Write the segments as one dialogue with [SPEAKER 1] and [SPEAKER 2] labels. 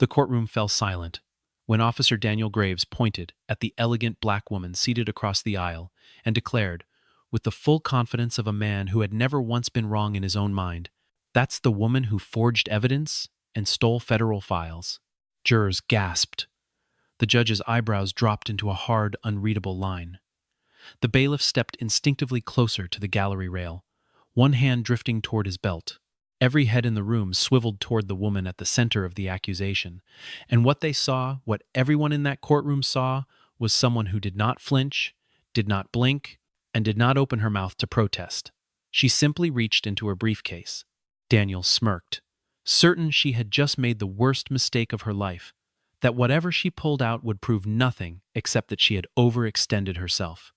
[SPEAKER 1] The courtroom fell silent when Officer Daniel Graves pointed at the elegant black woman seated across the aisle and declared, with the full confidence of a man who had never once been wrong in his own mind, "That's the woman who forged evidence and stole federal files." Jurors gasped. The judge's eyebrows dropped into a hard, unreadable line. The bailiff stepped instinctively closer to the gallery rail, one hand drifting toward his belt. Every head in the room swiveled toward the woman at the center of the accusation, and what they saw, what everyone in that courtroom saw, was someone who did not flinch, did not blink, and did not open her mouth to protest. She simply reached into her briefcase. Daniel smirked, certain she had just made the worst mistake of her life, that whatever she pulled out would prove nothing except that she had overextended herself.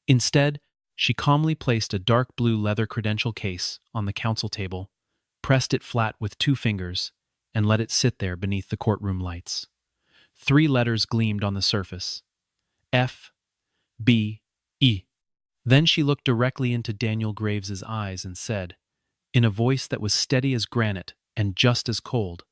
[SPEAKER 1] Instead, she calmly placed a dark blue leather credential case on the counsel table, pressed it flat with 2 fingers, and let it sit there beneath the courtroom lights. 3 letters gleamed on the surface: F, B, E. Then she looked directly into Daniel Graves's eyes and said, in a voice that was steady as granite and just as cold,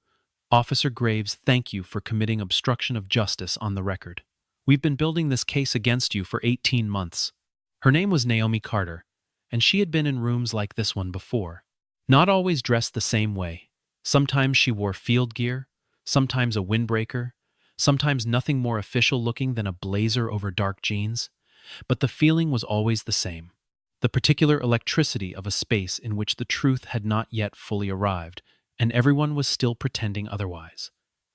[SPEAKER 1] "Officer Graves, thank you for committing obstruction of justice on the record. We've been building this case against you for 18 months. Her name was Naomi Carter, and she had been in rooms like this one before. Not always dressed the same way. Sometimes she wore field gear, sometimes a windbreaker, sometimes nothing more official looking than a blazer over dark jeans. But the feeling was always the same. The particular electricity of a space in which the truth had not yet fully arrived, and everyone was still pretending otherwise.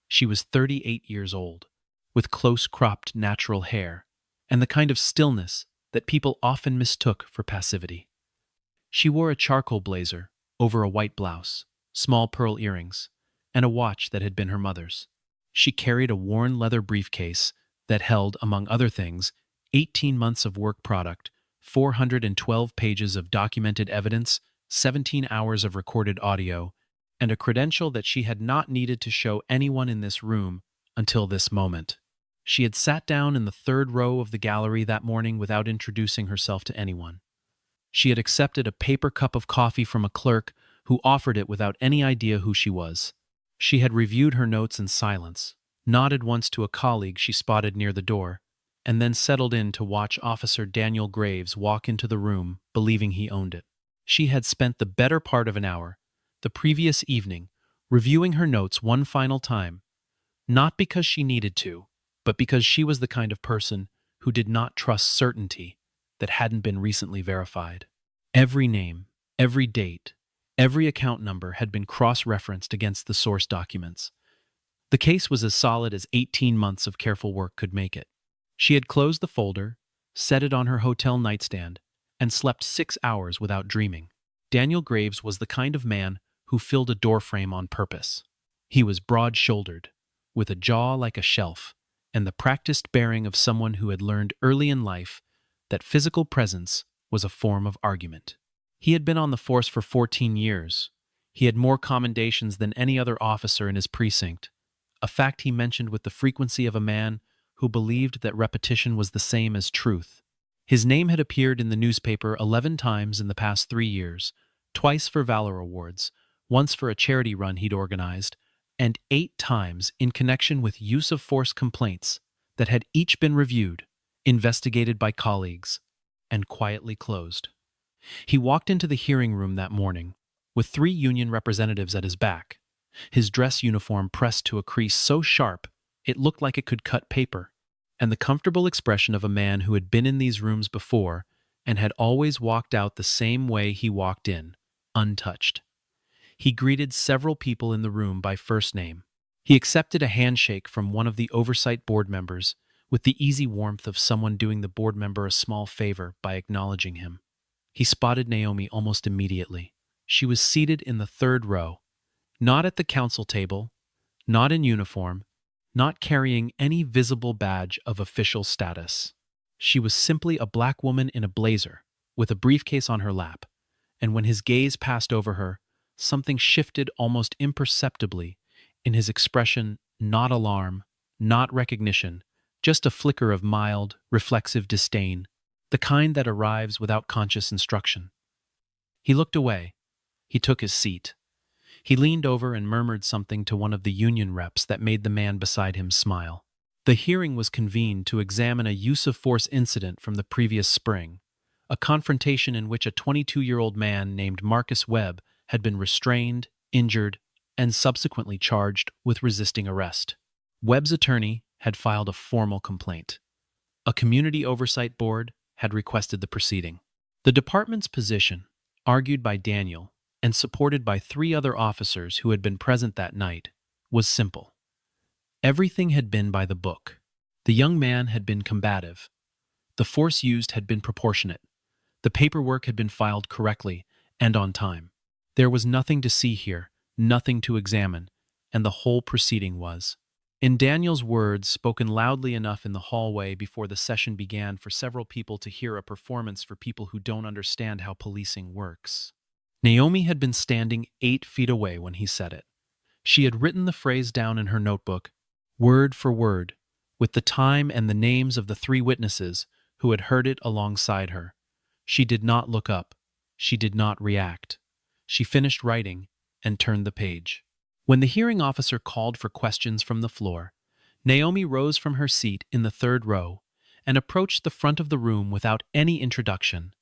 [SPEAKER 1] She was 38 years old, with close-cropped natural hair, and the kind of stillness that people often mistook for passivity. She wore a charcoal blazer over a white blouse, small pearl earrings, and a watch that had been her mother's. She carried a worn leather briefcase that held, among other things, 18 months of work product, 412 pages of documented evidence, 17 hours of recorded audio, and a credential that she had not needed to show anyone in this room until this moment. She had sat down in the 3rd row of the gallery that morning without introducing herself to anyone. She had accepted a paper cup of coffee from a clerk who offered it without any idea who she was. She had reviewed her notes in silence, nodded once to a colleague she spotted near the door, and then settled in to watch Officer Daniel Graves walk into the room, believing he owned it. She had spent the better part of an hour, the previous evening, reviewing her notes one final time, not because she needed to, but because she was the kind of person who did not trust certainty that hadn't been recently verified. Every name, every date, every account number had been cross-referenced against the source documents. The case was as solid as 18 months of careful work could make it. She had closed the folder, set it on her hotel nightstand, and slept 6 hours without dreaming. Daniel Graves was the kind of man who filled a doorframe on purpose. He was broad-shouldered, with a jaw like a shelf, and the practiced bearing of someone who had learned early in life that physical presence was a form of argument. He had been on the force for 14 years. He had more commendations than any other officer in his precinct, a fact he mentioned with the frequency of a man who believed that repetition was the same as truth. His name had appeared in the newspaper 11 times in the past 3 years, twice for Valor Awards, once for a charity run he'd organized, and 8 times in connection with use-of-force complaints that had each been reviewed, investigated by colleagues, and quietly closed. He walked into the hearing room that morning, with 3 union representatives at his back, his dress uniform pressed to a crease so sharp it looked like it could cut paper, and the comfortable expression of a man who had been in these rooms before and had always walked out the same way he walked in, untouched. He greeted several people in the room by first name. He accepted a handshake from one of the oversight board members with the easy warmth of someone doing the board member a small favor by acknowledging him. He spotted Naomi almost immediately. She was seated in the 3rd row, not at the counsel table, not in uniform, not carrying any visible badge of official status. She was simply a black woman in a blazer, with a briefcase on her lap, and when his gaze passed over her, something shifted almost imperceptibly in his expression, not alarm, not recognition, just a flicker of mild, reflexive disdain, the kind that arrives without conscious instruction. He looked away. He took his seat. He leaned over and murmured something to one of the union reps that made the man beside him smile. The hearing was convened to examine a use of force incident from the previous spring, a confrontation in which a 22-year-old man named Marcus Webb had been restrained, injured, and subsequently charged with resisting arrest. Webb's attorney had filed a formal complaint. A community oversight board had requested the proceeding. The department's position, argued by Daniel and supported by 3 other officers who had been present that night, was simple. Everything had been by the book. The young man had been combative. The force used had been proportionate. The paperwork had been filed correctly and on time. There was nothing to see here, nothing to examine, and the whole proceeding was. In Daniel's words, spoken loudly enough in the hallway before the session began for several people to hear, a performance for people who don't understand how policing works. Naomi had been standing 8 feet away when he said it. She had written the phrase down in her notebook, word for word, with the time and the names of the 3 witnesses who had heard it alongside her. She did not look up. She did not react. She finished writing and turned the page. When the hearing officer called for questions from the floor, Naomi rose from her seat in the 3rd row and approached the front of the room without any introduction,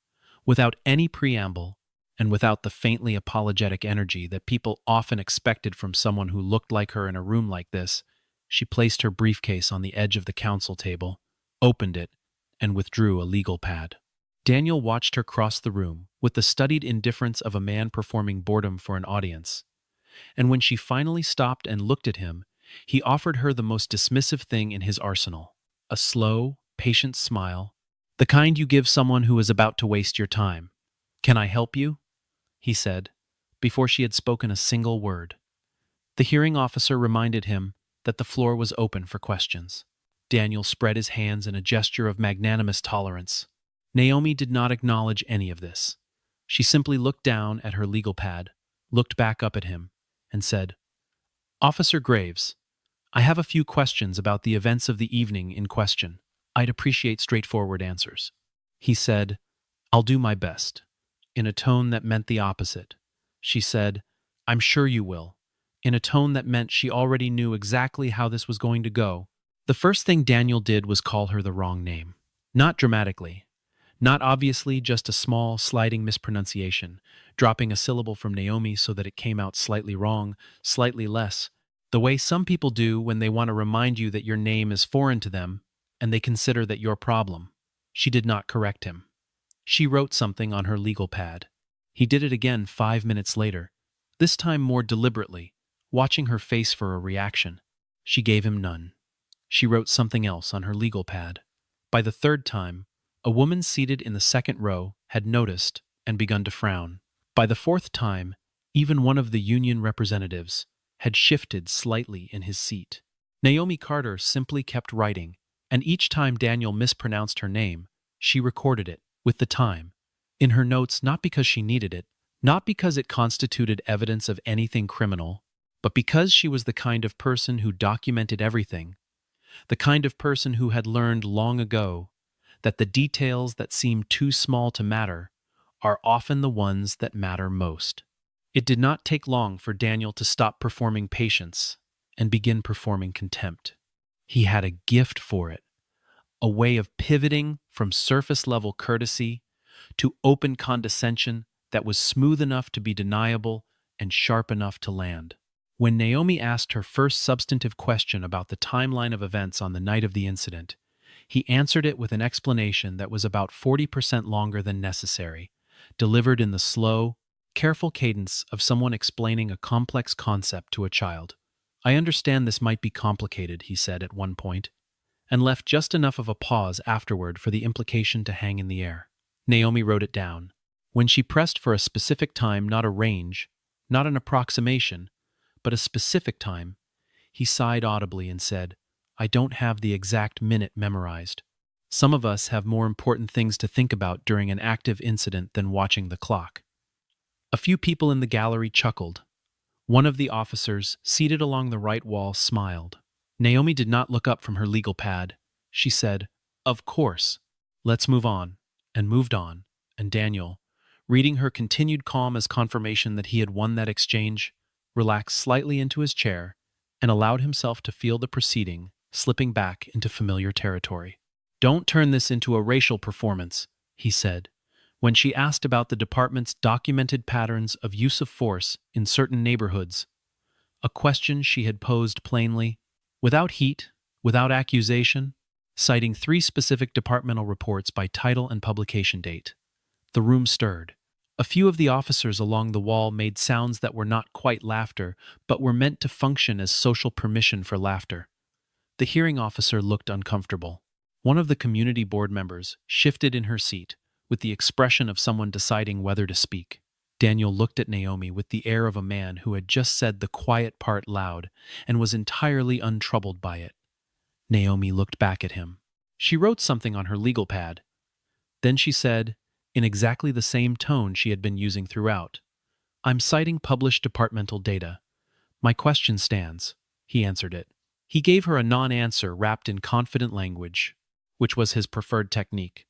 [SPEAKER 1] without any preamble, and without the faintly apologetic energy that people often expected from someone who looked like her in a room like this. She placed her briefcase on the edge of the counsel table, opened it, and withdrew a legal pad. Daniel watched her cross the room with the studied indifference of a man performing boredom for an audience. And when she finally stopped and looked at him, he offered her the most dismissive thing in his arsenal, a slow, patient smile, the kind you give someone who is about to waste your time. "Can I help you?" he said, before she had spoken a single word. The hearing officer reminded him that the floor was open for questions. Daniel spread his hands in a gesture of magnanimous tolerance. Naomi did not acknowledge any of this. She simply looked down at her legal pad, looked back up at him, and said, "Officer Graves, I have a few questions about the events of the evening in question. I'd appreciate straightforward answers." He said, "I'll do my best," in a tone that meant the opposite. She said, "I'm sure you will," in a tone that meant she already knew exactly how this was going to go. The first thing Daniel did was call her the wrong name. Not dramatically. Not obviously, just a small, sliding mispronunciation, dropping a syllable from Naomi so that it came out slightly wrong, slightly less, the way some people do when they want to remind you that your name is foreign to them and they consider that your problem. She did not correct him. She wrote something on her legal pad. He did it again 5 minutes later, this time more deliberately, watching her face for a reaction. She gave him none. She wrote something else on her legal pad. By the 3rd time, a woman seated in the 2nd row had noticed and begun to frown. By the 4th time, even one of the union representatives had shifted slightly in his seat. Naomi Carter simply kept writing, and each time Daniel mispronounced her name, she recorded it, with the time, in her notes, not because she needed it, not because it constituted evidence of anything criminal, but because she was the kind of person who documented everything, the kind of person who had learned long ago that the details that seem too small to matter are often the ones that matter most. It did not take long for Daniel to stop performing patience and begin performing contempt. He had a gift for it, a way of pivoting from surface-level courtesy to open condescension that was smooth enough to be deniable and sharp enough to land. When Naomi asked her first substantive question about the timeline of events on the night of the incident, he answered it with an explanation that was about 40% longer than necessary, delivered in the slow, careful cadence of someone explaining a complex concept to a child. "I understand this might be complicated," he said at one point, and left just enough of a pause afterward for the implication to hang in the air. Naomi wrote it down. When she pressed for a specific time, not a range, not an approximation, but a specific time, he sighed audibly and said, "I don't have the exact minute memorized. Some of us have more important things to think about during an active incident than watching the clock." A few people in the gallery chuckled. One of the officers, seated along the right wall, smiled. Naomi did not look up from her legal pad. She said, "Of course. Let's move on," and moved on, and Daniel, reading her continued calm as confirmation that he had won that exchange, relaxed slightly into his chair, and allowed himself to feel the proceeding slipping back into familiar territory. "Don't turn this into a racial performance," he said, when she asked about the department's documented patterns of use of force in certain neighborhoods, a question she had posed plainly, without heat, without accusation, citing 3 specific departmental reports by title and publication date. The room stirred. A few of the officers along the wall made sounds that were not quite laughter, but were meant to function as social permission for laughter. The hearing officer looked uncomfortable. One of the community board members shifted in her seat, with the expression of someone deciding whether to speak. Daniel looked at Naomi with the air of a man who had just said the quiet part loud and was entirely untroubled by it. Naomi looked back at him. She wrote something on her legal pad. Then she said, in exactly the same tone she had been using throughout, "I'm citing published departmental data. My question stands." He answered it. He gave her a non-answer wrapped in confident language, which was his preferred technique.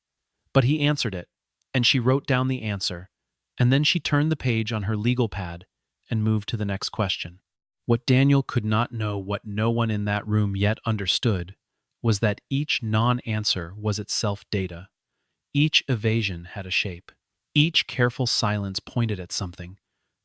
[SPEAKER 1] But he answered it, and she wrote down the answer, and then she turned the page on her legal pad and moved to the next question. What Daniel could not know, what no one in that room yet understood, was that each non-answer was itself data. Each evasion had a shape. Each careful silence pointed at something,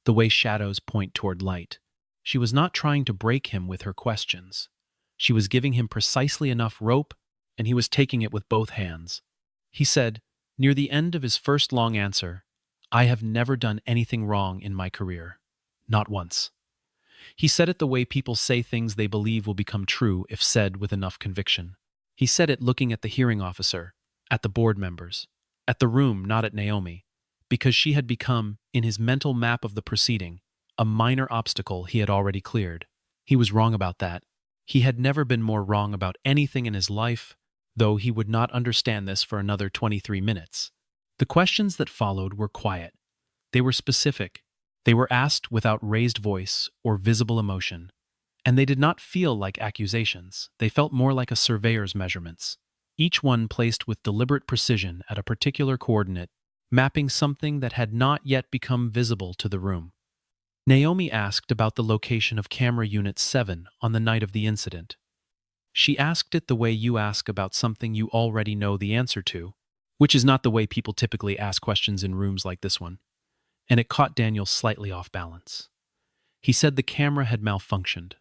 [SPEAKER 1] the way shadows point toward light. She was not trying to break him with her questions. She was giving him precisely enough rope, and he was taking it with both hands. He said, near the end of his first long answer, "I have never done anything wrong in my career. Not once." He said it the way people say things they believe will become true if said with enough conviction. He said it looking at the hearing officer, at the board members, at the room, not at Naomi, because she had become, in his mental map of the proceeding, a minor obstacle he had already cleared. He was wrong about that. He had never been more wrong about anything in his life, though he would not understand this for another 23 minutes. The questions that followed were quiet. They were specific. They were asked without raised voice or visible emotion, and they did not feel like accusations. They felt more like a surveyor's measurements, each one placed with deliberate precision at a particular coordinate, mapping something that had not yet become visible to the room. Naomi asked about the location of camera unit 7 on the night of the incident. She asked it the way you ask about something you already know the answer to, which is not the way people typically ask questions in rooms like this one, and it caught Daniel slightly off balance. He said the camera had malfunctioned.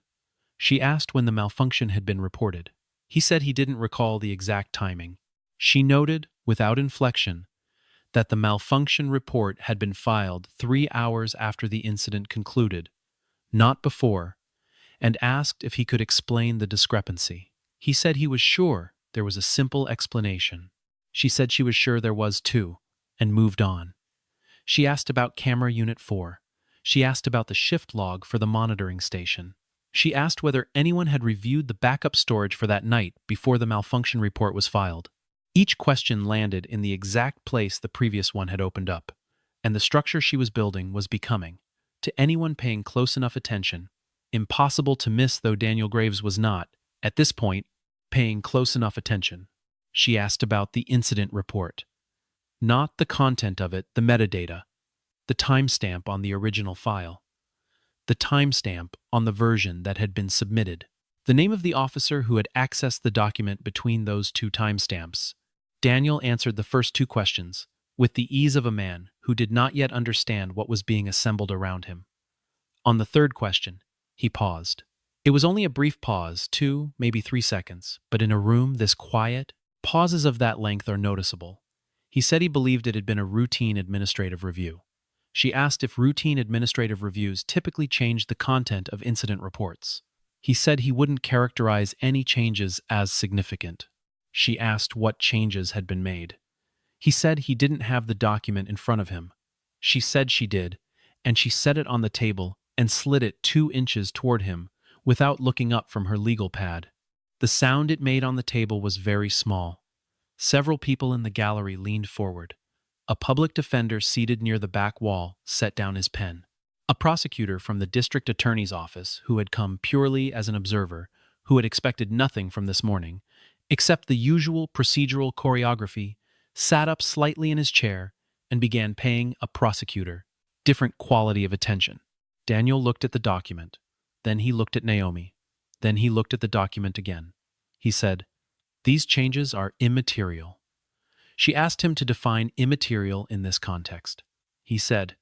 [SPEAKER 1] She asked when the malfunction had been reported. He said he didn't recall the exact timing. She noted, without inflection, that the malfunction report had been filed 3 hours after the incident concluded, not before, and asked if he could explain the discrepancy. He said he was sure there was a simple explanation. She said she was sure there was too, and moved on. She asked about camera unit 4. She asked about the shift log for the monitoring station. She asked whether anyone had reviewed the backup storage for that night before the malfunction report was filed. Each question landed in the exact place the previous one had opened up, and the structure she was building was becoming, to anyone paying close enough attention, impossible to miss though Daniel Graves was not, at this point, paying close enough attention. She asked about the incident report. Not the content of it, the metadata, the timestamp on the original file, the timestamp on the version that had been submitted, the name of the officer who had accessed the document between those 2 timestamps. Daniel answered the first 2 questions with the ease of a man who did not yet understand what was being assembled around him. On the third question, he paused. It was only a brief pause, 2, maybe 3 seconds, but in a room this quiet, pauses of that length are noticeable. He said he believed it had been a routine administrative review. She asked if routine administrative reviews typically changed the content of incident reports. He said he wouldn't characterize any changes as significant. She asked what changes had been made. He said he didn't have the document in front of him. She said she did, and she set it on the table and slid it 2 inches toward him without looking up from her legal pad. The sound it made on the table was very small. Several people in the gallery leaned forward. A public defender seated near the back wall set down his pen. A prosecutor from the district attorney's office, who had come purely as an observer, who had expected nothing from this morning, except the usual procedural choreography, sat up slightly in his chair and began paying a prosecutor different quality of attention. Daniel looked at the document. Then he looked at Naomi. Then he looked at the document again. He said, "These changes are immaterial." She asked him to define immaterial in this context. He said,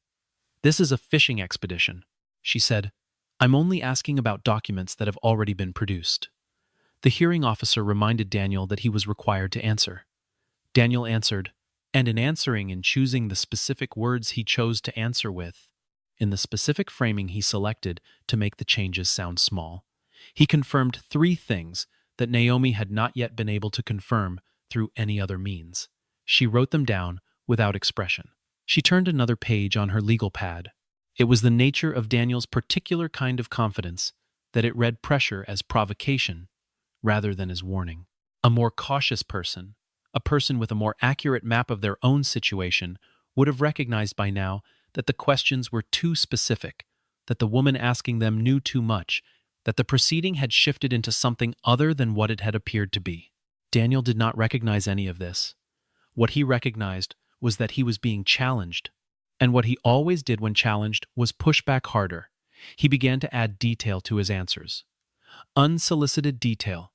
[SPEAKER 1] "This is a fishing expedition." She said, "I'm only asking about documents that have already been produced." The hearing officer reminded Daniel that he was required to answer. Daniel answered, and in answering and choosing the specific words he chose to answer with, in the specific framing he selected to make the changes sound small, he confirmed three things that Naomi had not yet been able to confirm through any other means. She wrote them down without expression. She turned another page on her legal pad. It was the nature of Daniel's particular kind of confidence that it read pressure as provocation rather than as warning. A more cautious person, a person with a more accurate map of their own situation, would have recognized by now that the questions were too specific, that the woman asking them knew too much, that the proceeding had shifted into something other than what it had appeared to be. Daniel did not recognize any of this. What he recognized was that he was being challenged, and what he always did when challenged was push back harder. He began to add detail to his answers. Unsolicited detail,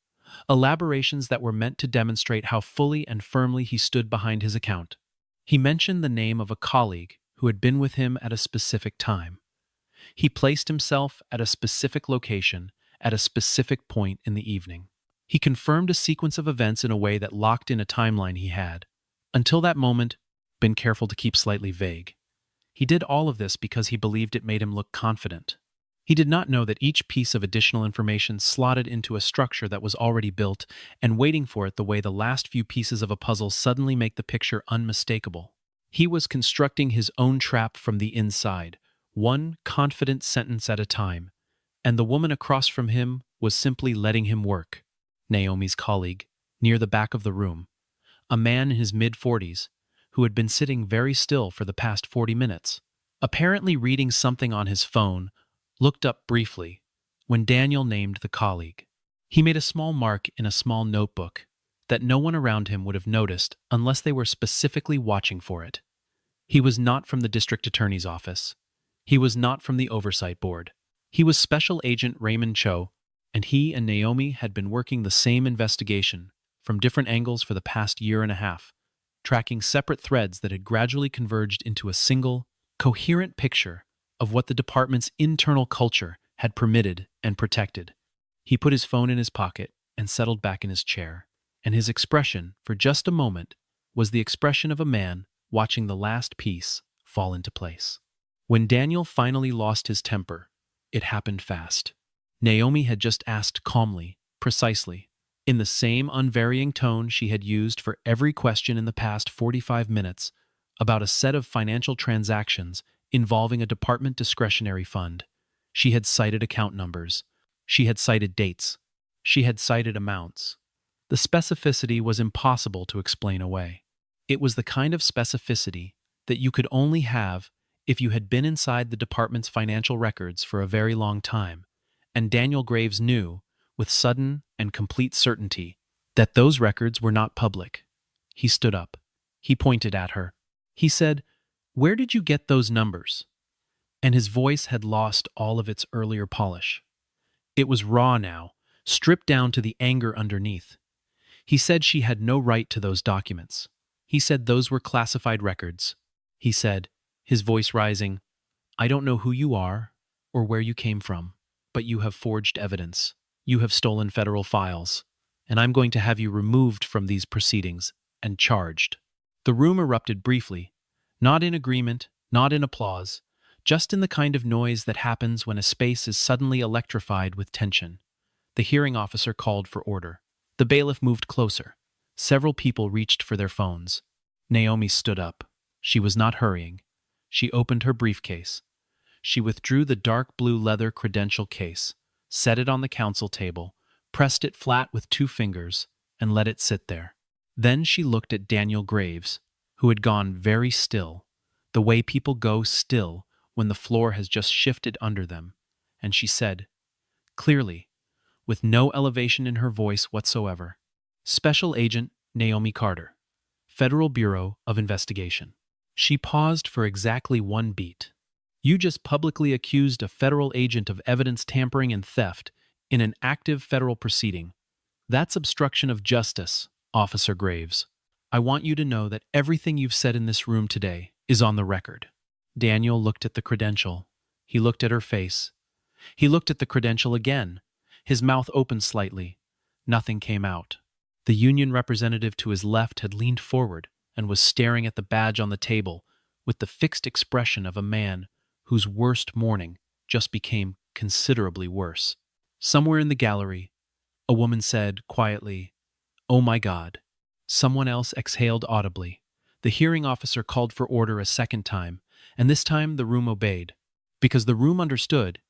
[SPEAKER 1] elaborations that were meant to demonstrate how fully and firmly he stood behind his account. He mentioned the name of a colleague who had been with him at a specific time. He placed himself at a specific location at a specific point in the evening. He confirmed a sequence of events in a way that locked in a timeline he had, until that moment, been careful to keep slightly vague. He did all of this because he believed it made him look confident. He did not know that each piece of additional information slotted into a structure that was already built and waiting for it the way the last few pieces of a puzzle suddenly make the picture unmistakable. He was constructing his own trap from the inside, one confident sentence at a time, and the woman across from him was simply letting him work. Naomi's colleague, near the back of the room, a man in his mid-40s, who had been sitting very still for the past 40 minutes, apparently reading something on his phone, looked up briefly when Daniel named the colleague. He made a small mark in a small notebook that no one around him would have noticed unless they were specifically watching for it. He was not from the district attorney's office. He was not from the oversight board. He was Special Agent Raymond Cho, and he and Naomi had been working the same investigation from different angles for the past year and a half, tracking separate threads that had gradually converged into a single, coherent picture of what the department's internal culture had permitted and protected. He put his phone in his pocket and settled back in his chair, and his expression, for just a moment, was the expression of a man watching the last piece fall into place. When Daniel finally lost his temper, it happened fast. Naomi had just asked calmly, precisely, in the same unvarying tone she had used for every question in the past 45 minutes, about a set of financial transactions involving a department discretionary fund. She had cited account numbers. She had cited dates. She had cited amounts. The specificity was impossible to explain away. It was the kind of specificity that you could only have if you had been inside the department's financial records for a very long time, and Daniel Graves knew, with sudden and complete certainty, that those records were not public. He stood up. He pointed at her. He said, "Where did you get those numbers?" And his voice had lost all of its earlier polish. It was raw now, stripped down to the anger underneath. He said she had no right to those documents. He said those were classified records. He said, his voice rising, "I don't know who you are or where you came from, but you have forged evidence. You have stolen federal files, and I'm going to have you removed from these proceedings and charged." The room erupted briefly, not in agreement, not in applause, just in the kind of noise that happens when a space is suddenly electrified with tension. The hearing officer called for order. The bailiff moved closer. Several people reached for their phones. Naomi stood up. She was not hurrying. She opened her briefcase. She withdrew the dark blue leather credential case, set it on the counsel table, pressed it flat with 2 fingers, and let it sit there. Then she looked at Daniel Graves, who had gone very still, the way people go still when the floor has just shifted under them, and she said, clearly, with no elevation in her voice whatsoever, "Special Agent Naomi Carter, Federal Bureau of Investigation." She paused for exactly 1 beat. You just publicly accused a federal agent of evidence tampering and theft in an active federal proceeding. That's obstruction of justice, Officer Graves. I want you to know that everything you've said in this room today is on the record." Daniel looked at the credential. He looked at her face. He looked at the credential again. His mouth opened slightly. Nothing came out. The union representative to his left had leaned forward and was staring at the badge on the table with the fixed expression of a man whose worst morning just became considerably worse. Somewhere in the gallery, a woman said quietly, "Oh my God." Someone else exhaled audibly. The hearing officer called for order a second time, and this time the room obeyed, because the room understood,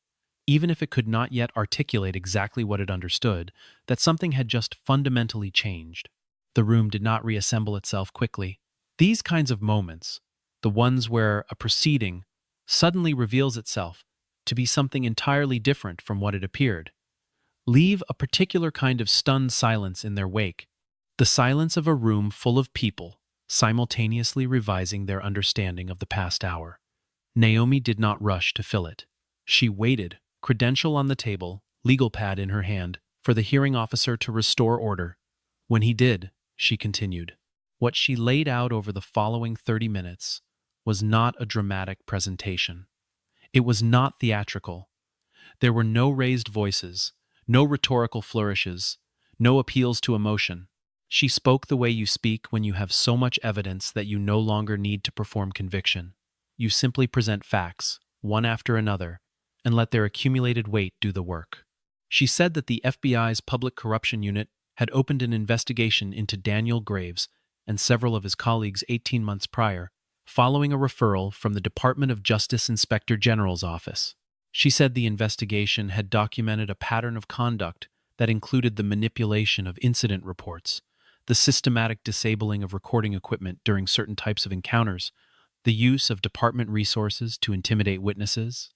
[SPEAKER 1] even if it could not yet articulate exactly what it understood, that something had just fundamentally changed. The room did not reassemble itself quickly. These kinds of moments, the ones where a proceeding suddenly reveals itself to be something entirely different from what it appeared, leave a particular kind of stunned silence in their wake, the silence of a room full of people simultaneously revising their understanding of the past hour. Naomi did not rush to fill it. She waited, credential on the table, legal pad in her hand, for the hearing officer to restore order. When he did, she continued. What she laid out over the following 30 minutes was not a dramatic presentation. It was not theatrical. There were no raised voices, no rhetorical flourishes, no appeals to emotion. She spoke the way you speak when you have so much evidence that you no longer need to perform conviction. You simply present facts, one after another, and let their accumulated weight do the work. She said that the FBI's Public Corruption Unit had opened an investigation into Daniel Graves and several of his colleagues 18 months prior, following a referral from the Department of Justice Inspector General's office. She said the investigation had documented a pattern of conduct that included the manipulation of incident reports, the systematic disabling of recording equipment during certain types of encounters, the use of department resources to intimidate witnesses,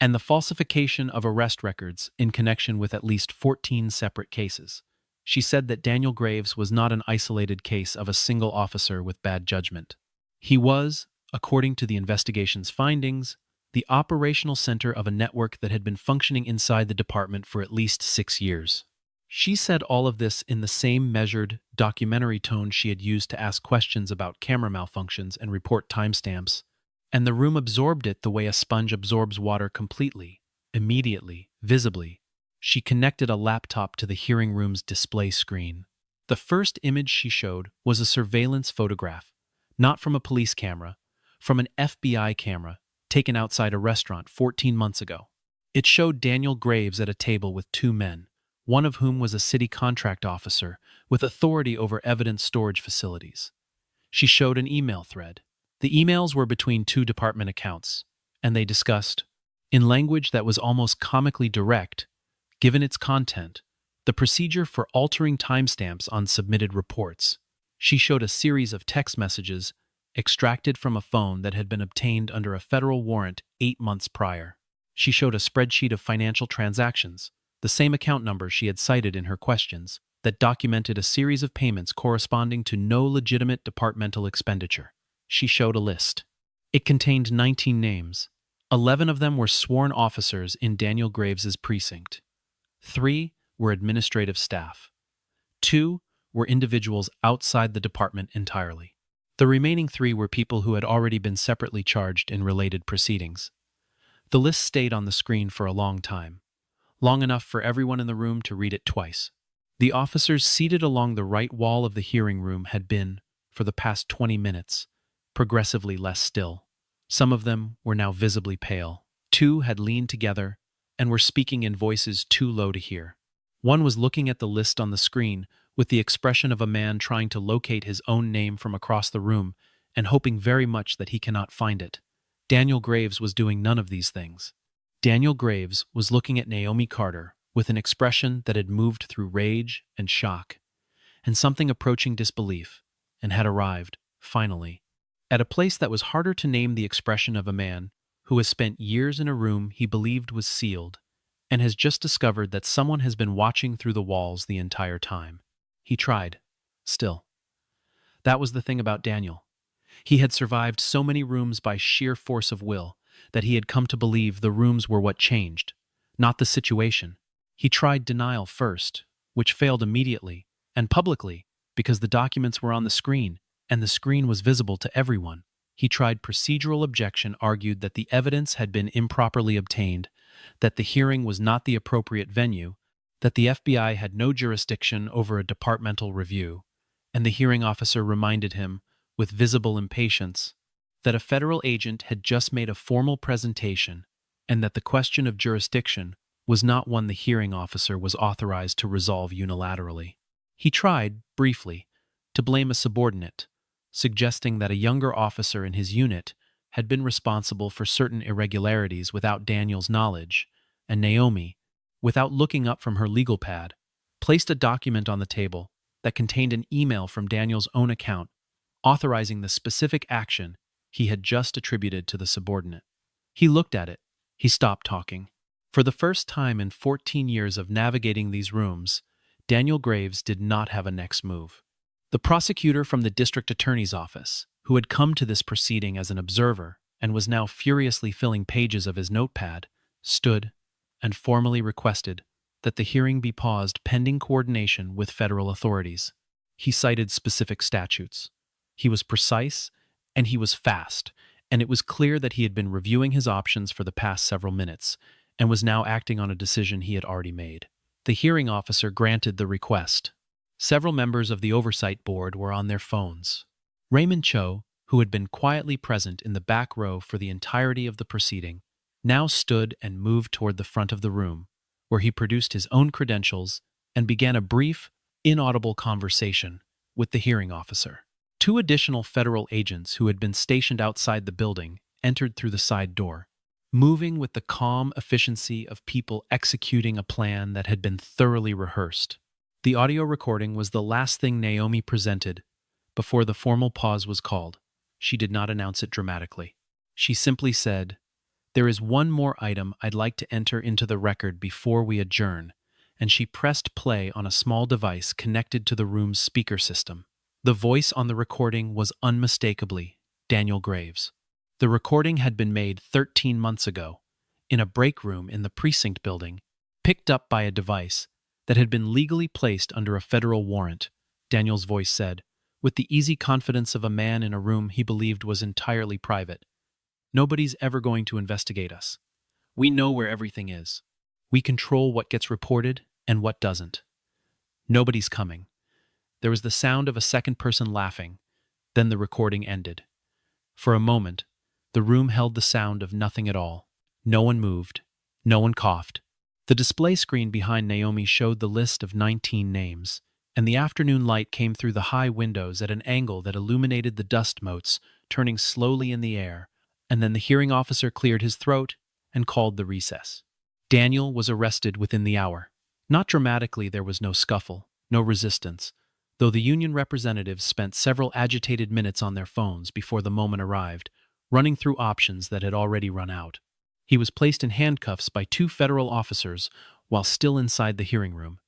[SPEAKER 1] and the falsification of arrest records in connection with at least 14 separate cases. She said that Daniel Graves was not an isolated case of a single officer with bad judgment. He was, according to the investigation's findings, the operational center of a network that had been functioning inside the department for at least 6 years. She said all of this in the same measured, documentary tone she had used to ask questions about camera malfunctions and report timestamps, and the room absorbed it the way a sponge absorbs water completely, immediately, visibly. She connected a laptop to the hearing room's display screen. The first image she showed was a surveillance photograph, not from a police camera, from an FBI camera taken outside a restaurant 14 months ago. It showed Daniel Graves at a table with 2 men, one of whom was a city contract officer with authority over evidence storage facilities. She showed an email thread. The emails were between 2 department accounts, and they discussed, in language that was almost comically direct, given its content, the procedure for altering timestamps on submitted reports. She showed a series of text messages extracted from a phone that had been obtained under a federal warrant 8 months prior. She showed a spreadsheet of financial transactions, the same account number she had cited in her questions, that documented a series of payments corresponding to no legitimate departmental expenditure. She showed a list. It contained 19 names. 11 of them were sworn officers in Daniel Graves's precinct. 3 were administrative staff. 2 were individuals outside the department entirely. The remaining 3 were people who had already been separately charged in related proceedings. The list stayed on the screen for a long time, long enough for everyone in the room to read it twice. The officers seated along the right wall of the hearing room had been, for the past 20 minutes, progressively less still. Some of them were now visibly pale. 2 had leaned together and were speaking in voices too low to hear. One was looking at the list on the screen with the expression of a man trying to locate his own name from across the room and hoping very much that he cannot find it. Daniel Graves was doing none of these things. Daniel Graves was looking at Naomi Carter with an expression that had moved through rage and shock, and something approaching disbelief, and had arrived, finally, at a place that was harder to name the expression of a man who has spent years in a room he believed was sealed, and has just discovered that someone has been watching through the walls the entire time. He tried, still. That was the thing about Daniel. He had survived so many rooms by sheer force of will that he had come to believe the rooms were what changed, not the situation. He tried denial first, which failed immediately, and publicly, because the documents were on the screen, and the screen was visible to everyone. He tried procedural objection, argued that the evidence had been improperly obtained, that the hearing was not the appropriate venue, that the FBI had no jurisdiction over a departmental review, and the hearing officer reminded him, with visible impatience, that a federal agent had just made a formal presentation and that the question of jurisdiction was not one the hearing officer was authorized to resolve unilaterally. He tried, briefly, to blame a subordinate, suggesting that a younger officer in his unit had been responsible for certain irregularities without Daniel's knowledge, and Naomi, without looking up from her legal pad, placed a document on the table that contained an email from Daniel's own account authorizing the specific action he had just attributed to the subordinate. He looked at it. He stopped talking. For the first time in 14 years of navigating these rooms, Daniel Graves did not have a next move. The prosecutor from the district attorney's office, who had come to this proceeding as an observer and was now furiously filling pages of his notepad, stood and formally requested that the hearing be paused pending coordination with federal authorities. He cited specific statutes. He was precise, and he was fast, and it was clear that he had been reviewing his options for the past several minutes and was now acting on a decision he had already made. The hearing officer granted the request. Several members of the oversight board were on their phones. Raymond Cho, who had been quietly present in the back row for the entirety of the proceeding, now stood and moved toward the front of the room, where he produced his own credentials and began a brief, inaudible conversation with the hearing officer. Two additional federal agents who had been stationed outside the building entered through the side door, moving with the calm efficiency of people executing a plan that had been thoroughly rehearsed. The audio recording was the last thing Naomi presented before the formal pause was called. She did not announce it dramatically. She simply said, "There is one more item I'd like to enter into the record before we adjourn," and she pressed play on a small device connected to the room's speaker system. The voice on the recording was unmistakably Daniel Graves. The recording had been made 13 months ago, in a break room in the precinct building, picked up by a device that had been legally placed under a federal warrant, Daniel's voice said, with the easy confidence of a man in a room he believed was entirely private. "Nobody's ever going to investigate us. We know where everything is. We control what gets reported and what doesn't. Nobody's coming." There was the sound of a second person laughing, then the recording ended. For a moment, the room held the sound of nothing at all. No one moved. No one coughed. The display screen behind Naomi showed the list of 19 names, and the afternoon light came through the high windows at an angle that illuminated the dust motes turning slowly in the air, and then the hearing officer cleared his throat and called the recess. Daniel was arrested within the hour. Not dramatically, there was no scuffle, no resistance, though the union representatives spent several agitated minutes on their phones before the moment arrived, running through options that had already run out. He was placed in handcuffs by two federal officers while still inside the hearing room,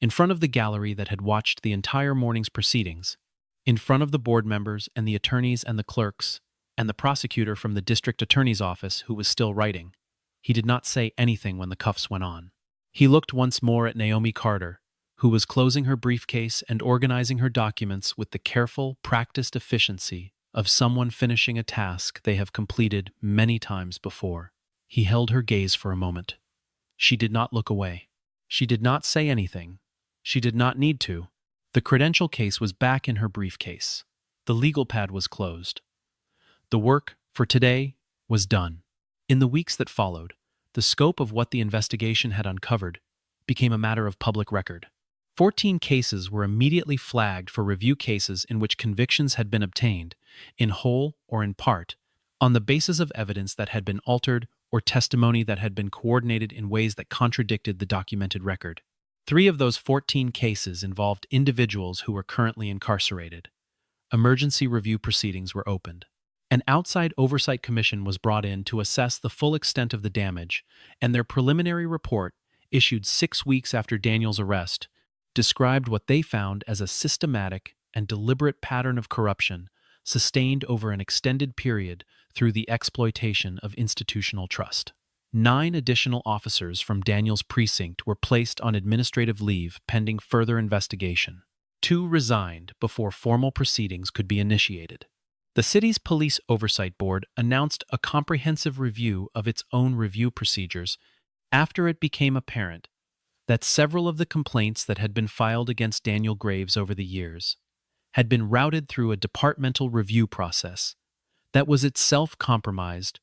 [SPEAKER 1] in front of the gallery that had watched the entire morning's proceedings, in front of the board members and the attorneys and the clerks, and the prosecutor from the district attorney's office who was still writing. He did not say anything when the cuffs went on. He looked once more at Naomi Carter, who was closing her briefcase and organizing her documents with the careful, practiced efficiency of someone finishing a task they have completed many times before. He held her gaze for a moment. She did not look away. She did not say anything. She did not need to. The credential case was back in her briefcase. The legal pad was closed. The work, for today, was done. In the weeks that followed, the scope of what the investigation had uncovered became a matter of public record. 14 cases were immediately flagged for review cases in which convictions had been obtained, in whole or in part, on the basis of evidence that had been altered or testimony that had been coordinated in ways that contradicted the documented record. 3 of those 14 cases involved individuals who were currently incarcerated. Emergency review proceedings were opened. An outside oversight commission was brought in to assess the full extent of the damage, and their preliminary report, issued 6 weeks after Daniel's arrest, described what they found as a systematic and deliberate pattern of corruption sustained over an extended period through the exploitation of institutional trust. 9 additional officers from Daniel's precinct were placed on administrative leave pending further investigation. 2 resigned before formal proceedings could be initiated. The city's police oversight board announced a comprehensive review of its own review procedures after it became apparent that several of the complaints that had been filed against Daniel Graves over the years had been routed through a departmental review process that was itself compromised,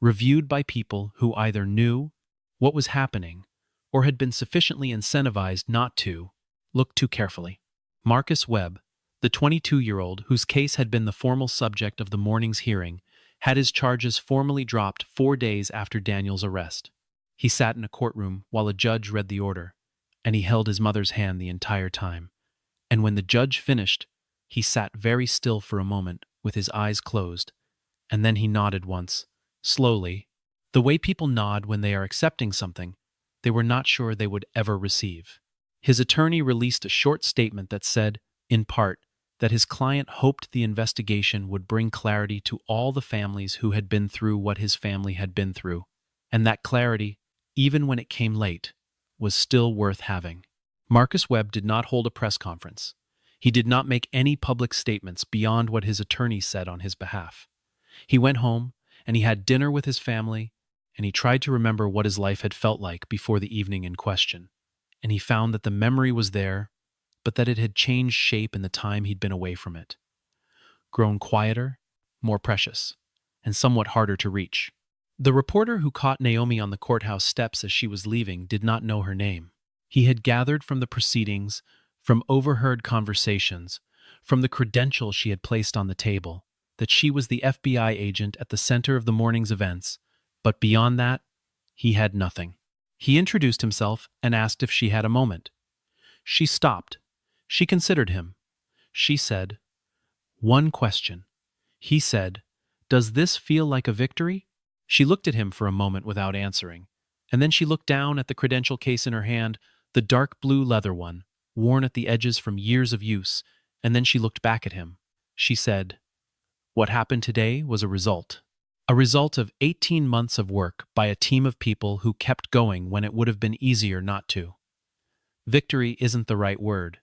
[SPEAKER 1] reviewed by people who either knew what was happening or had been sufficiently incentivized not to look too carefully. Marcus Webb, the 22-year-old whose case had been the formal subject of the morning's hearing, had his charges formally dropped 4 days after Daniel's arrest. He sat in a courtroom while a judge read the order, and he held his mother's hand the entire time. And when the judge finished, he sat very still for a moment with his eyes closed, and then he nodded once, slowly, the way people nod when they are accepting something they were not sure they would ever receive. His attorney released a short statement that said, in part, that his client hoped the investigation would bring clarity to all the families who had been through what his family had been through, and that clarity, even when it came late, was still worth having. Marcus Webb did not hold a press conference. He did not make any public statements beyond what his attorney said on his behalf. He went home, and he had dinner with his family, and he tried to remember what his life had felt like before the evening in question. And he found that the memory was there, but that it had changed shape in the time he'd been away from it. Grown quieter, more precious, and somewhat harder to reach. The reporter who caught Naomi on the courthouse steps as she was leaving did not know her name. He had gathered from the proceedings, from overheard conversations, from the credential she had placed on the table, that she was the FBI agent at the center of the morning's events, but beyond that, he had nothing. He introduced himself and asked if she had a moment. She stopped. She considered him. She said, "One question." He said, "Does this feel like a victory?" She looked at him for a moment without answering, and then she looked down at the credential case in her hand, the dark blue leather one, worn at the edges from years of use, and then she looked back at him. She said, "What happened today was a result of 18 months of work by a team of people who kept going when it would have been easier not to. Victory isn't the right word.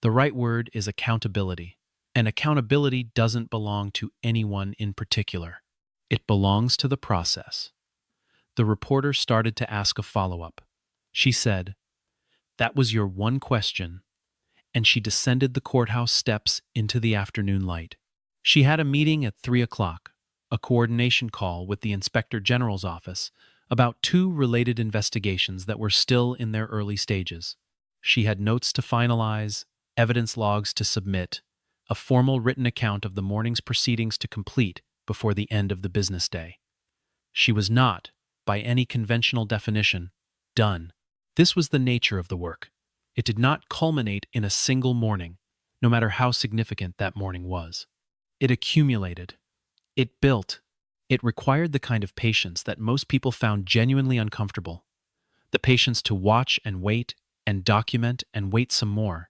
[SPEAKER 1] The right word is accountability, and accountability doesn't belong to anyone in particular. It belongs to the process." The reporter started to ask a follow-up. She said, "That was your one question," and she descended the courthouse steps into the afternoon light. She had a meeting at 3 o'clock, a coordination call with the Inspector General's office about 2 related investigations that were still in their early stages. She had notes to finalize, evidence logs to submit, a formal written account of the morning's proceedings to complete before the end of the business day. She was not, by any conventional definition, done. This was the nature of the work. It did not culminate in a single morning, no matter how significant that morning was. It accumulated. It built. It required the kind of patience that most people found genuinely uncomfortable. The patience to watch and wait and document and wait some more.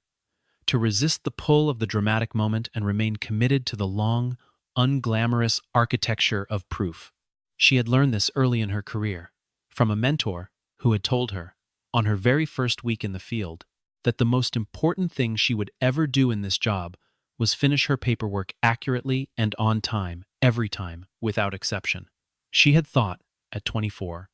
[SPEAKER 1] To resist the pull of the dramatic moment and remain committed to the long, unglamorous architecture of proof. She had learned this early in her career, from a mentor who had told her, on her very first week in the field, that the most important thing she would ever do in this job was finish her paperwork accurately and on time, every time, without exception. She had thought, at 24,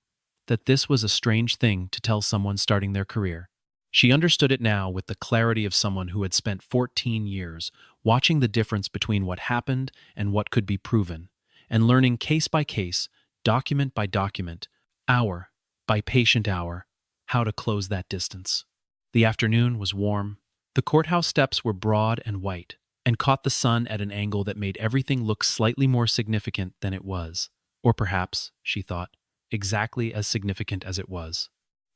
[SPEAKER 1] that this was a strange thing to tell someone starting their career. She understood it now with the clarity of someone who had spent 14 years watching the difference between what happened and what could be proven, and learning case by case, document by document, hour by patient hour, how to close that distance. The afternoon was warm. The courthouse steps were broad and white, and caught the sun at an angle that made everything look slightly more significant than it was. Or perhaps, she thought, exactly as significant as it was.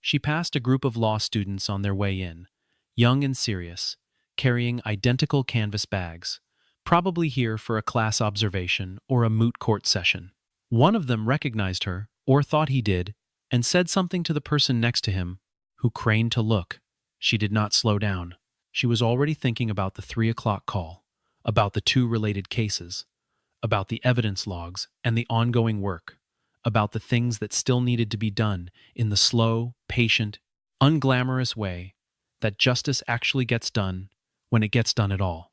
[SPEAKER 1] She passed a group of law students on their way in, young and serious, carrying identical canvas bags, probably here for a class observation or a moot court session. One of them recognized her, or thought he did, and said something to the person next to him, who craned to look. She did not slow down. She was already thinking about the 3 o'clock call, about the two related cases, about the evidence logs and the ongoing work, about the things that still needed to be done in the slow, patient, unglamorous way that justice actually gets done when it gets done at all.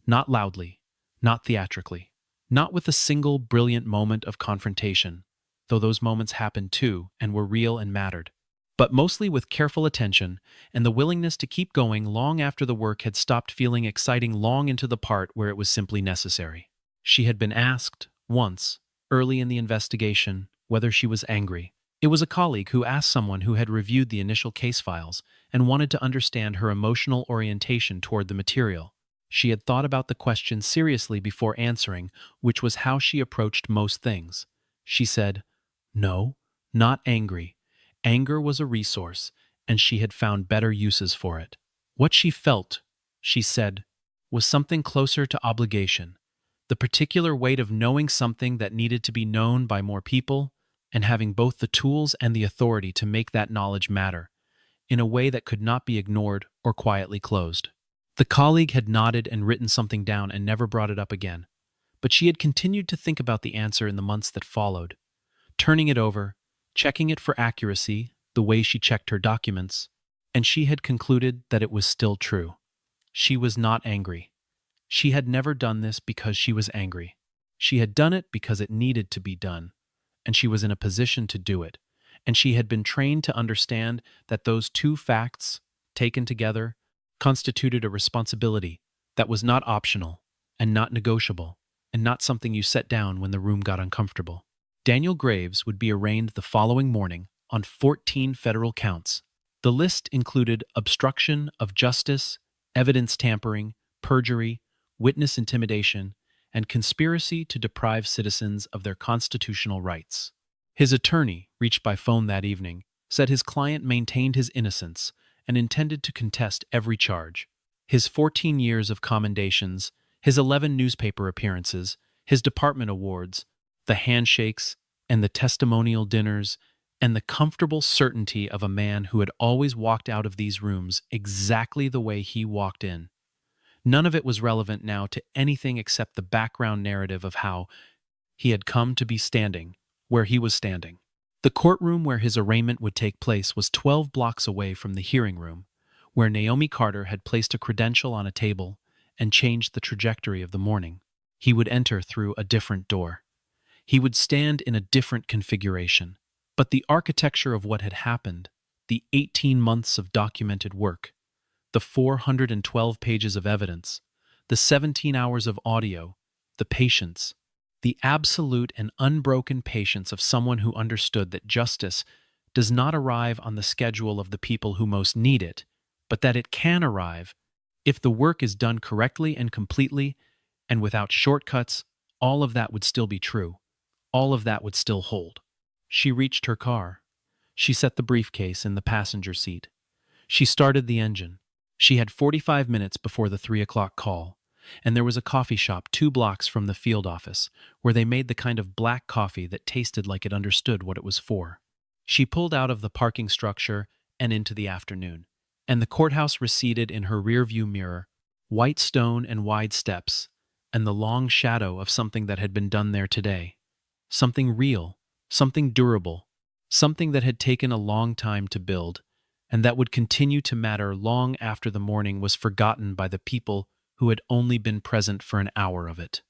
[SPEAKER 1] Not loudly, not theatrically, not with a single brilliant moment of confrontation, though those moments happened too and were real and mattered, but mostly with careful attention and the willingness to keep going long after the work had stopped feeling exciting, long into the part where it was simply necessary. She had been asked, once, early in the investigation, whether she was angry. It was a colleague who asked someone who had reviewed the initial case files and wanted to understand her emotional orientation toward the material. She had thought about the question seriously before answering, which was how she approached most things. She said, "No, not angry. Anger was a resource, and she had found better uses for it. What she felt," she said, "was something closer to obligation, the particular weight of knowing something that needed to be known by more people, and having both the tools and the authority to make that knowledge matter, in a way that could not be ignored or quietly closed." The colleague had nodded and written something down and never brought it up again, but she had continued to think about the answer in the months that followed, turning it over, checking it for accuracy, the way she checked her documents, and she had concluded that it was still true. She was not angry. She had never done this because she was angry. She had done it because it needed to be done, and she was in a position to do it, and she had been trained to understand that those two facts, taken together, constituted a responsibility that was not optional and not negotiable and not something you set down when the room got uncomfortable. Daniel Graves would be arraigned the following morning on 14 federal counts. The list included obstruction of justice, evidence tampering, perjury, witness intimidation, and conspiracy to deprive citizens of their constitutional rights. His attorney, reached by phone that evening, said his client maintained his innocence and intended to contest every charge. His 14 years of commendations, his 11 newspaper appearances, his department awards, the handshakes and the testimonial dinners, and the comfortable certainty of a man who had always walked out of these rooms exactly the way he walked in. None of it was relevant now to anything except the background narrative of how he had come to be standing where he was standing. The courtroom where his arraignment would take place was 12 blocks away from the hearing room, where Naomi Carter had placed a credential on a table and changed the trajectory of the morning. He would enter through a different door. He would stand in a different configuration. But the architecture of what had happened, the 18 months of documented work, the 412 pages of evidence, the 17 hours of audio, the patience, the absolute and unbroken patience of someone who understood that justice does not arrive on the schedule of the people who most need it, but that it can arrive if the work is done correctly and completely and without shortcuts. All of that would still be true. All of that would still hold. She reached her car. She set the briefcase in the passenger seat. She started the engine. She had 45 minutes before the 3 o'clock call, and there was a coffee shop 2 blocks from the field office where they made the kind of black coffee that tasted like it understood what it was for. She pulled out of the parking structure and into the afternoon, and the courthouse receded in her rearview mirror, white stone and wide steps, and the long shadow of something that had been done there today. Something real, something durable, something that had taken a long time to build, and that would continue to matter long after the morning was forgotten by the people who had only been present for an hour of it.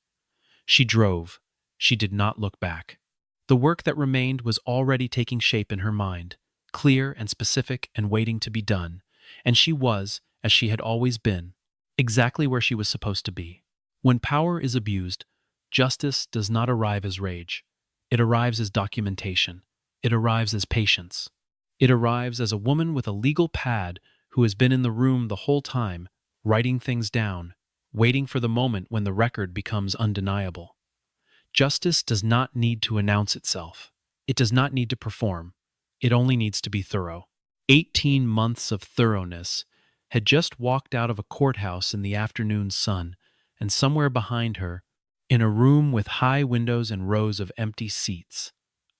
[SPEAKER 1] She drove. She did not look back. The work that remained was already taking shape in her mind, clear and specific and waiting to be done, and she was, as she had always been, exactly where she was supposed to be. When power is abused, justice does not arrive as rage. It arrives as documentation. It arrives as patience. It arrives as a woman with a legal pad who has been in the room the whole time, writing things down, waiting for the moment when the record becomes undeniable. Justice does not need to announce itself. It does not need to perform. It only needs to be thorough. 18 months of thoroughness had just walked out of a courthouse in the afternoon sun, and somewhere behind her, in a room with high windows and rows of empty seats,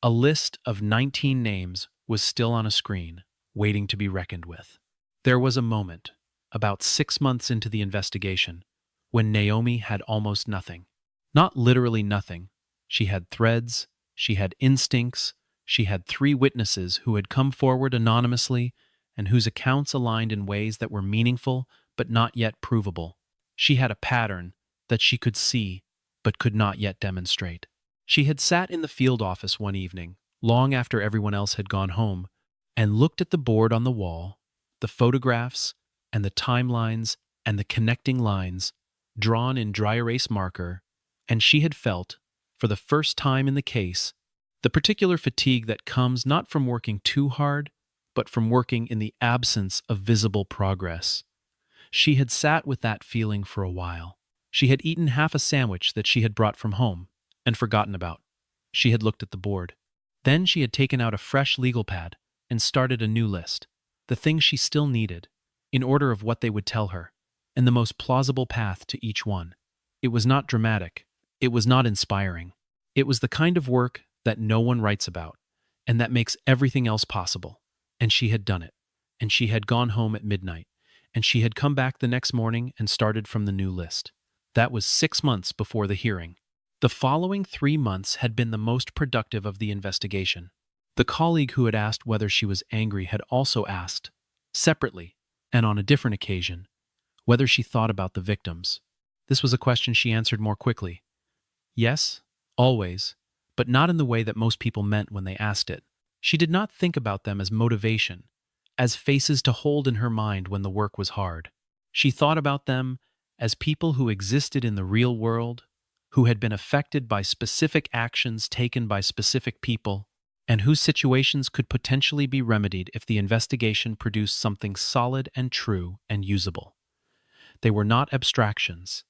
[SPEAKER 1] a list of 19 names was still on a screen, waiting to be reckoned with. There was a moment, about 6 months into the investigation, when Naomi had almost nothing. Not literally nothing. She had threads, she had instincts, she had 3 witnesses who had come forward anonymously and whose accounts aligned in ways that were meaningful but not yet provable. She had a pattern that she could see but could not yet demonstrate. She had sat in the field office one evening, long after everyone else had gone home, and looked at the board on the wall, the photographs and the timelines and the connecting lines drawn in dry erase marker, and she had felt, for the first time in the case, the particular fatigue that comes not from working too hard, but from working in the absence of visible progress. She had sat with that feeling for a while. She had eaten half a sandwich that she had brought from home and forgotten about. She had looked at the board. Then she had taken out a fresh legal pad and started a new list, the things she still needed, in order of what they would tell her, and the most plausible path to each one. It was not dramatic. It was not inspiring. It was the kind of work that no one writes about, and that makes everything else possible. And she had done it. And she had gone home at midnight. And she had come back the next morning and started from the new list. That was 6 months before the hearing. The following 3 months had been the most productive of the investigation. The colleague who had asked whether she was angry had also asked, separately, and on a different occasion, whether she thought about the victims. This was a question she answered more quickly. Yes, always, but not in the way that most people meant when they asked it. She did not think about them as motivation, as faces to hold in her mind when the work was hard. She thought about them as people who existed in the real world, who had been affected by specific actions taken by specific people, and whose situations could potentially be remedied if the investigation produced something solid and true and usable. They were not abstractions.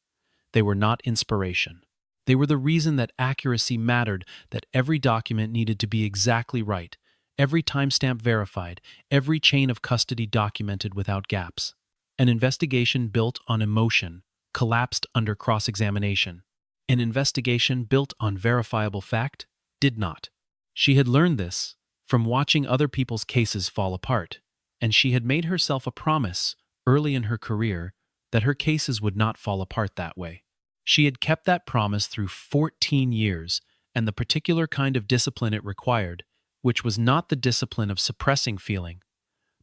[SPEAKER 1] They were not inspiration. They were the reason that accuracy mattered, that every document needed to be exactly right, every timestamp verified, every chain of custody documented without gaps. An investigation built on emotion collapsed under cross-examination. An investigation built on verifiable fact did not. She had learned this from watching other people's cases fall apart, and she had made herself a promise early in her career that her cases would not fall apart that way. She had kept that promise through 14 years, and the particular kind of discipline it required, which was not the discipline of suppressing feeling,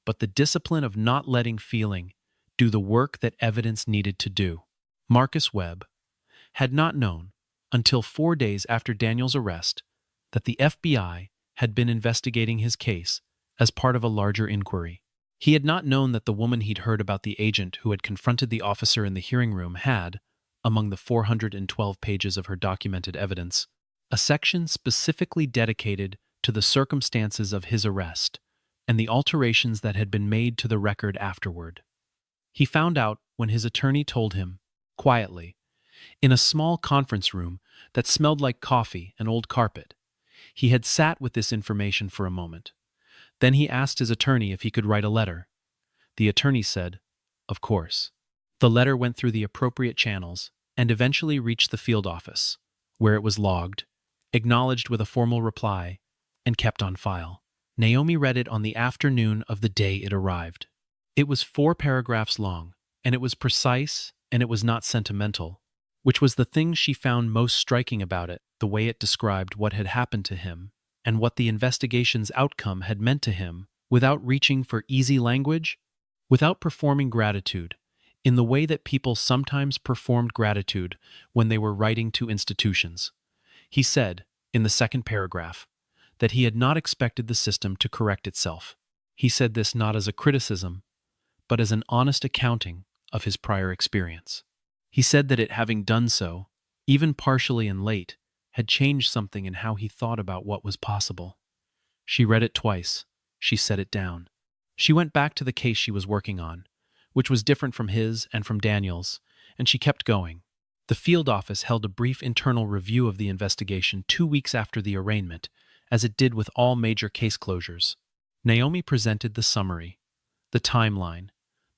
[SPEAKER 1] but the discipline of not letting feeling do the work that evidence needed to do. Marcus Webb had not known, until 4 days after Daniel's arrest, that the FBI had been investigating his case as part of a larger inquiry. He had not known that the woman he'd heard about, the agent who had confronted the officer in the hearing room, had, among the 412 pages of her documented evidence, a section specifically dedicated to the circumstances of his arrest and the alterations that had been made to the record afterward. He found out when his attorney told him, quietly, in a small conference room that smelled like coffee and old carpet. He had sat with this information for a moment. Then he asked his attorney if he could write a letter. The attorney said, "Of course." The letter went through the appropriate channels and eventually reached the field office, where it was logged, acknowledged with a formal reply, and kept on file. Naomi read it on the afternoon of the day it arrived. It was 4 paragraphs long, and it was precise, and it was not sentimental, which was the thing she found most striking about it, the way it described what had happened to him and what the investigation's outcome had meant to him, without reaching for easy language, without performing gratitude, in the way that people sometimes performed gratitude when they were writing to institutions. He said, in the 2nd paragraph, that he had not expected the system to correct itself. He said this not as a criticism, but as an honest accounting of his prior experience. He said that it having done so, even partially and late, had changed something in how he thought about what was possible. She read it twice. She set it down. She went back to the case she was working on, which was different from his and from Daniel's, and she kept going. The field office held a brief internal review of the investigation 2 weeks after the arraignment, as it did with all major case closures. Naomi presented the summary, the timeline,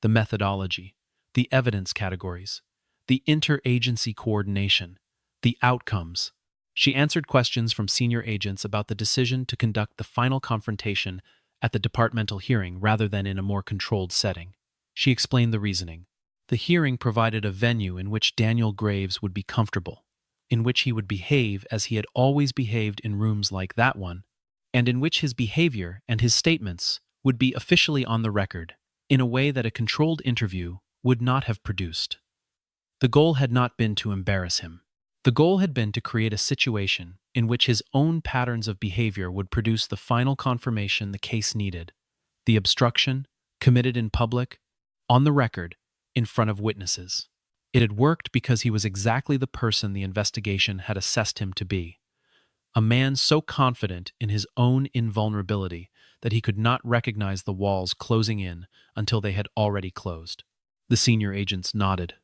[SPEAKER 1] the methodology, the evidence categories, the interagency coordination, the outcomes. She answered questions from senior agents about the decision to conduct the final confrontation at the departmental hearing rather than in a more controlled setting. She explained the reasoning. The hearing provided a venue in which Daniel Graves would be comfortable, in which he would behave as he had always behaved in rooms like that one, and in which his behavior and his statements would be officially on the record, in a way that a controlled interview would not have produced. The goal had not been to embarrass him. The goal had been to create a situation in which his own patterns of behavior would produce the final confirmation the case needed, the obstruction, committed in public, on the record, in front of witnesses. It had worked because he was exactly the person the investigation had assessed him to be. A man so confident in his own invulnerability that he could not recognize the walls closing in until they had already closed. The senior agents nodded.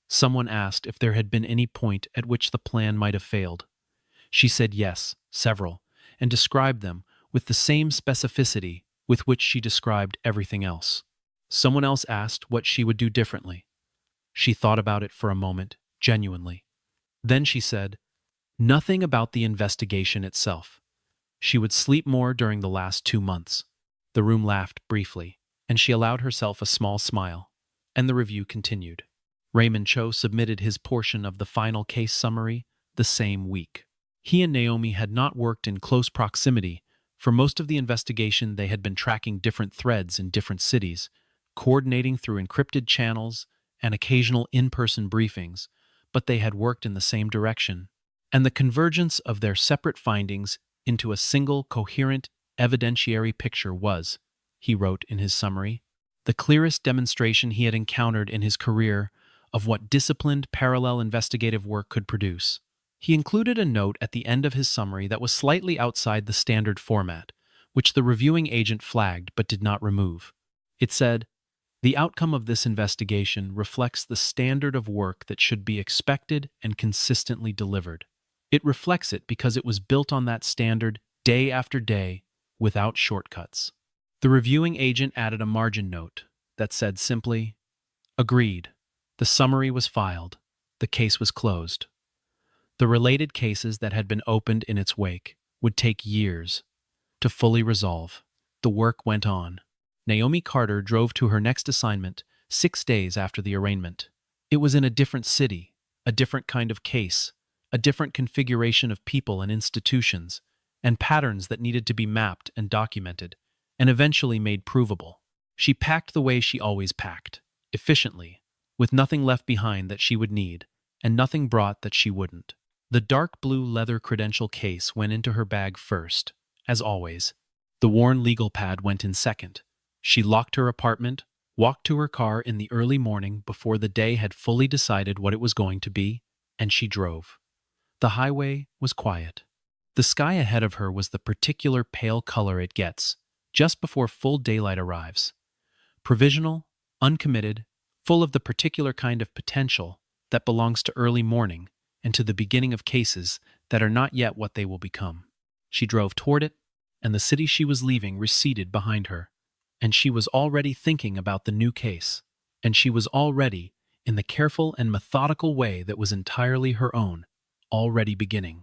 [SPEAKER 1] Someone asked if there had been any point at which the plan might have failed. She said yes, several, and described them with the same specificity with which she described everything else. Someone else asked what she would do differently. She thought about it for a moment, genuinely. Then she said, nothing about the investigation itself. She would sleep more during the last 2 months. The room laughed briefly, and she allowed herself a small smile, and the review continued. Raymond Cho submitted his portion of the final case summary the same week. He and Naomi had not worked in close proximity. For most of the investigation, they had been tracking different threads in different cities, coordinating through encrypted channels and occasional in-person briefings, but they had worked in the same direction, and the convergence of their separate findings into a single coherent evidentiary picture was, he wrote in his summary, the clearest demonstration he had encountered in his career of what disciplined parallel investigative work could produce. He included a note at the end of his summary that was slightly outside the standard format, which the reviewing agent flagged but did not remove. It said, the outcome of this investigation reflects the standard of work that should be expected and consistently delivered. It reflects it because it was built on that standard day after day without shortcuts. The reviewing agent added a margin note that said simply, agreed. The summary was filed. The case was closed. The related cases that had been opened in its wake would take years to fully resolve. The work went on. Naomi Carter drove to her next assignment 6 days after the arraignment. It was in a different city, a different kind of case, a different configuration of people and institutions, and patterns that needed to be mapped and documented, and eventually made provable. She packed the way she always packed, efficiently, with nothing left behind that she would need, and nothing brought that she wouldn't. The dark blue leather credential case went into her bag first, as always. The worn legal pad went in second. She locked her apartment, walked to her car in the early morning before the day had fully decided what it was going to be, and she drove. The highway was quiet. The sky ahead of her was the particular pale color it gets just before full daylight arrives. Provisional, uncommitted, full of the particular kind of potential that belongs to early morning and to the beginning of cases that are not yet what they will become. She drove toward it, and the city she was leaving receded behind her, and she was already thinking about the new case, and she was already, in the careful and methodical way that was entirely her own, already beginning.